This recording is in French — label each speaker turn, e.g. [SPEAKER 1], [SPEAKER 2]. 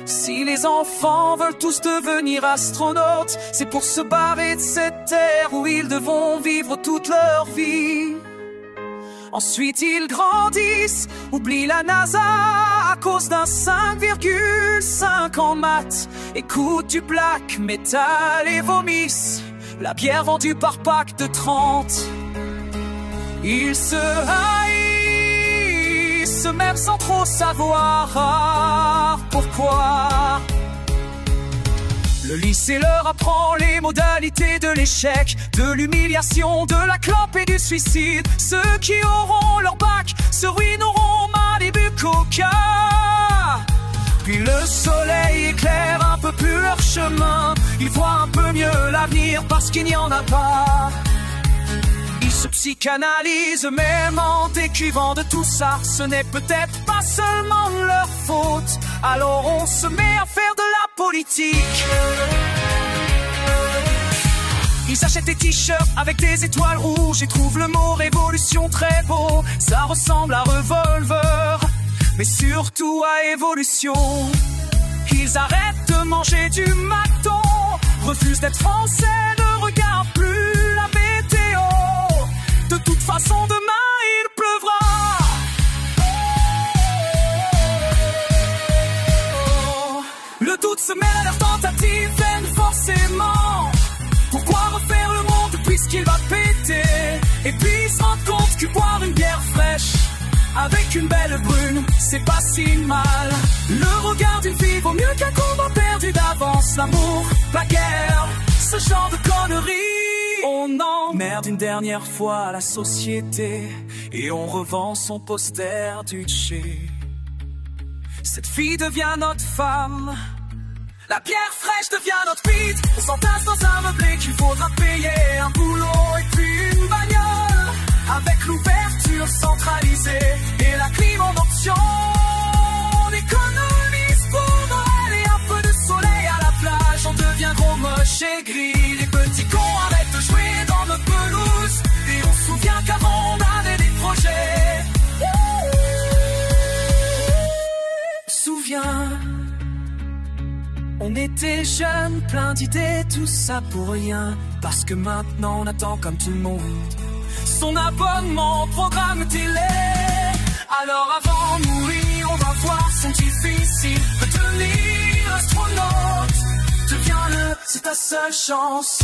[SPEAKER 1] Si les enfants veulent tous devenir astronautes, c'est pour se barrer de cette terre où ils devront vivre toute leur vie. Ensuite ils grandissent, oublient la NASA à cause d'un 5,5 en maths, écoutent du black metal et vomissent la bière vendue par pack de 30. Ils se haïssent même sans trop savoir pourquoi. Le lycée leur apprend les modalités de l'échec, de l'humiliation, de la clope et du suicide. Ceux qui auront leur bac se ruineront Malibu Coca. Puis le soleil éclaire un peu plus leur chemin. Ils voient un peu mieux l'avenir parce qu'il n'y en a pas. Ils se psychanalysent même en décuvant de tout ça. Ce n'est peut-être pas seulement leur faute. Alors on se met à faire de la politique. Ils achètent des t-shirts avec des étoiles rouges et trouvent le mot révolution très beau. Ça ressemble à revolver, mais surtout à évolution. Ils arrêtent de manger du maton, refusent d'être français, ne regardent plus la météo. De toute façon demain il pleuvra. Le doute se mêle à leurs tentatives vaines forcément. Pourquoi refaire le monde puisqu'il va péter? Et puis ils se rendent compte que boire une bière fraîche avec une belle brune, c'est pas si mal. Le regard d'une fille vaut mieux qu'un combat perdu d'avance. L'amour, la guerre, ce genre de conneries. On emmerde une dernière fois la société et on revend son poster du Tché. Cette fille devient notre femme, la bière fraîche devient notre bite. On s'entasse dans un meublé qu'il faudra payer, un boulot et puis une bagnole avec l'ouverture centralisée et la clim en option. On économise pour Noël et un peu de soleil à la plage. On devient gros, moche et gris. Les petits cons arrêtent de jouer dans notre pelouse et on se souvient qu'avant on avait des projets. Souviens, on était jeunes, plein d'idées, tout ça pour rien. Parce que maintenant on attend comme tout le monde son abonnement au programme télé. Alors avant de mourir, on va voir son difficile devenir astronaute. Deviens-le, c'est ta seule chance.